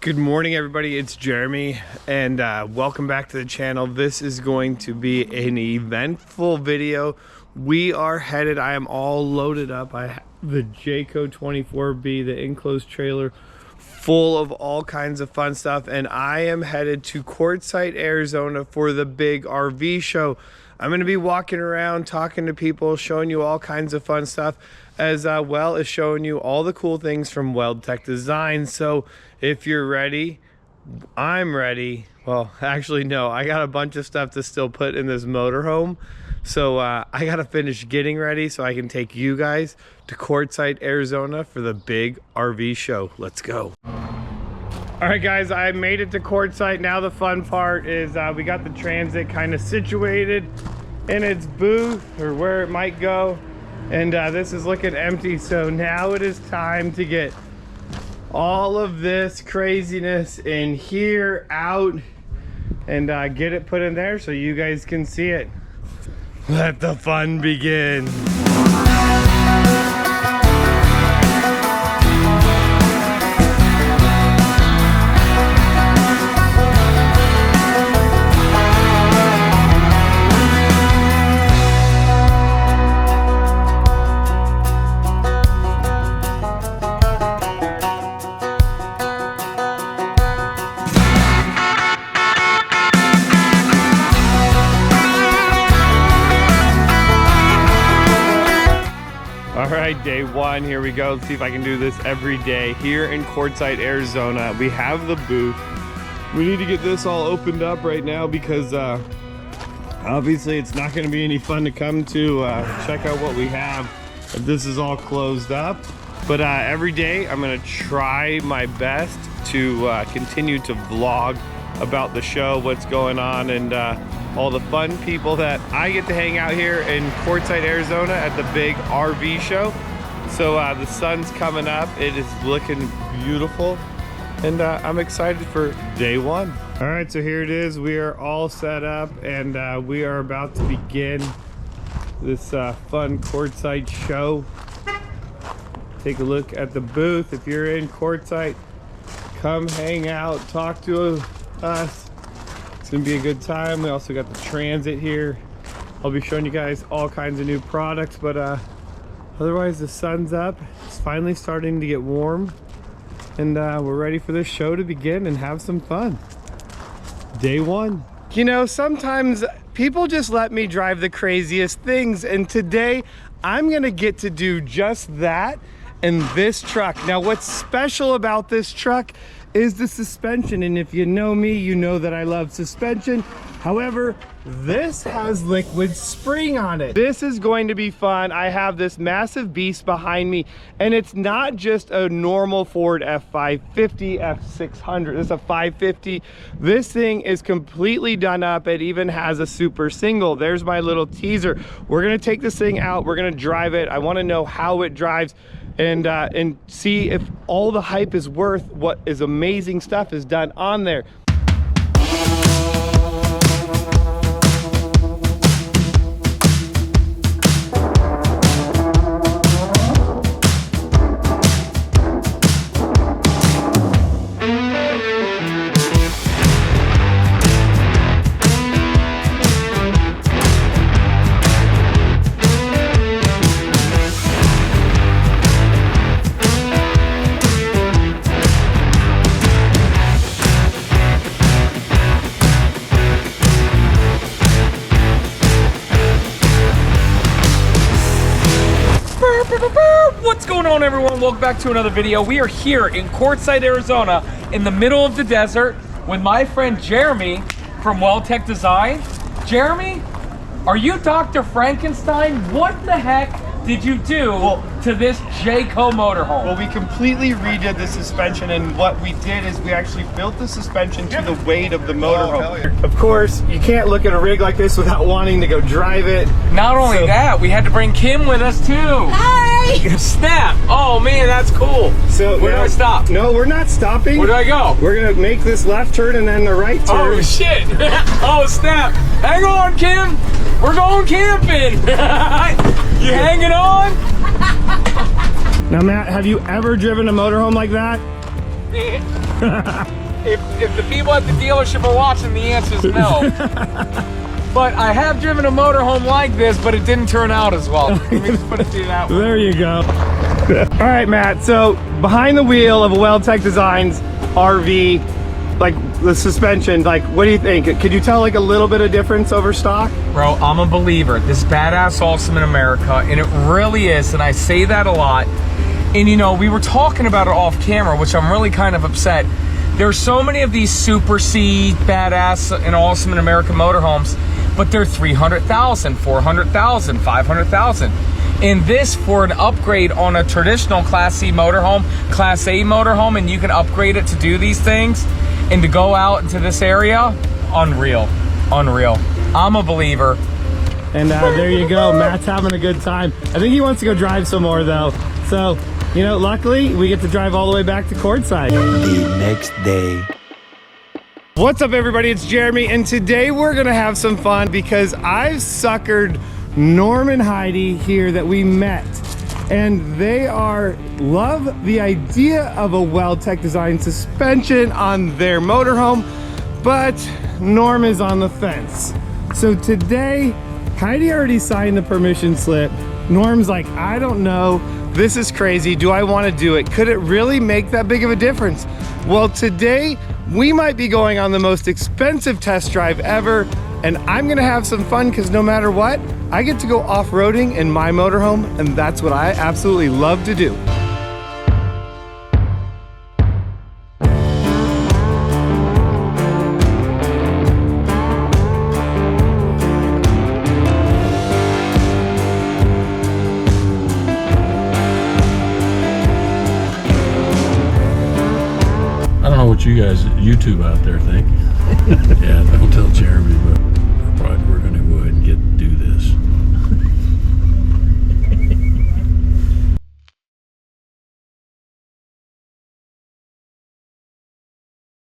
Good morning, everybody. It's Jeremy, and welcome back to the channel. This is going to be an eventful video. We are headed, I am all loaded up. I have the Jayco 24B, the enclosed trailer, full of all kinds of fun stuff, and I am headed to Quartzsite, Arizona for the big RV show. I'm going to be walking around, talking to people, showing you all kinds of fun stuff, as well as showing you all the cool things from Weldtec Designs. So if you're ready, I'm ready. Well, actually, no, I got a bunch of stuff to still put in this motorhome. So I got to finish getting ready so I can take you guys to Quartzsite, Arizona for the big RV show. Let's go. All right, guys, I made it to Quartzsite. Now the fun part is we got the Transit kind of situated in its booth, or where it might go. And this is looking empty. So now it is time to get all of this craziness in here, out, and get it put in there so you guys can see it. Let the fun begin. All right, day one, here we go. Let's see if I can do this every day here in Quartzsite, Arizona. We have the booth. We need to get this all opened up right now because obviously it's not gonna be any fun to come to check out what we have if this is all closed up. But every day I'm gonna try my best to continue to vlog about the show, what's going on, and all the fun people that I get to hang out here in Quartzsite, Arizona at the big RV show. So the sun's coming up, it is looking beautiful, and I'm excited for day one. All right, so here it is. We are all set up, and we are about to begin this fun Quartzsite show. Take a look at the booth. If you're in Quartzsite, come hang out, talk to us. It's gonna be a good time. We also got the Transit here. I'll be showing you guys all kinds of new products, but otherwise the sun's up. It's finally starting to get warm, and we're ready for this show to begin and have some fun. Day one. You know, sometimes people just let me drive the craziest things, and today I'm gonna get to do just that in this truck. Now, what's special about this truck is the suspension, and if you know me, you know that I love suspension. However, this has liquid spring on it. This is going to be fun. I have this massive beast behind me, and it's not just a normal Ford F550, F600. This is a 550. This thing is completely done up. It even has a super single. There's my little teaser. We're gonna take this thing out. We're gonna drive it. I wanna know how it drives, and see if all the hype is worth what is amazing stuff is done on there. What's going on, everyone? Welcome back to another video. We are here in Quartzsite, Arizona, in the middle of the desert with my friend Jeremy from Weldtec Designs. Jeremy, are you Dr. Frankenstein? What the heck did you do to this Jayco motorhome? Well, we completely redid the suspension, and what we did is we actually built the suspension to the weight of the motorhome. Of course, you can't look at a rig like this without wanting to go drive it. Not only that, we had to bring Kim with us too. Hi! Snap! Oh man, that's cool. So where do I stop? No, we're not stopping. Where do I go? We're gonna make this left turn and then the right turn. Oh shit! Oh snap! Hang on, Kim! We're going camping! You hanging on? Now, Matt, have you ever driven a motorhome like that? If the people at the dealership are watching, the answer is no. But I have driven a motorhome like this, but it didn't turn out as well. Let me just put it to you that way. There you go. All right, Matt. So behind the wheel of a Weldtec Designs RV, like the suspension, like what do you think? Could you tell like a little bit of difference over stock? Bro, I'm a believer. This badass awesome in America, and it really is, and I say that a lot. And you know, we were talking about it off camera, which I'm really kind of upset. There's so many of these Super C, badass, and awesome in America motorhomes, but they're 300,000, 400,000, 500,000. And this, for an upgrade on a traditional Class C motorhome, Class A motorhome, and you can upgrade it to do these things, and to go out into this area, unreal, unreal. I'm a believer. And there you go, Matt's having a good time. I think he wants to go drive some more though. So, you know, luckily we get to drive all the way back to Quartzsite. The next day. What's up everybody, it's Jeremy, and today we're gonna have some fun because I've suckered Norm and Heidi here that we met. And they love the idea of a Weldtec Design suspension on their motorhome, but Norm is on the fence. So today, Heidi already signed the permission slip. Norm's like, I don't know, this is crazy, do I want to do it? Could it really make that big of a difference? Well, today, we might be going on the most expensive test drive ever, and I'm gonna have some fun because no matter what, I get to go off-roading in my motorhome, and that's what I absolutely love to do. I don't know what you guys at YouTube out there think. Yeah, don't tell Jeremy.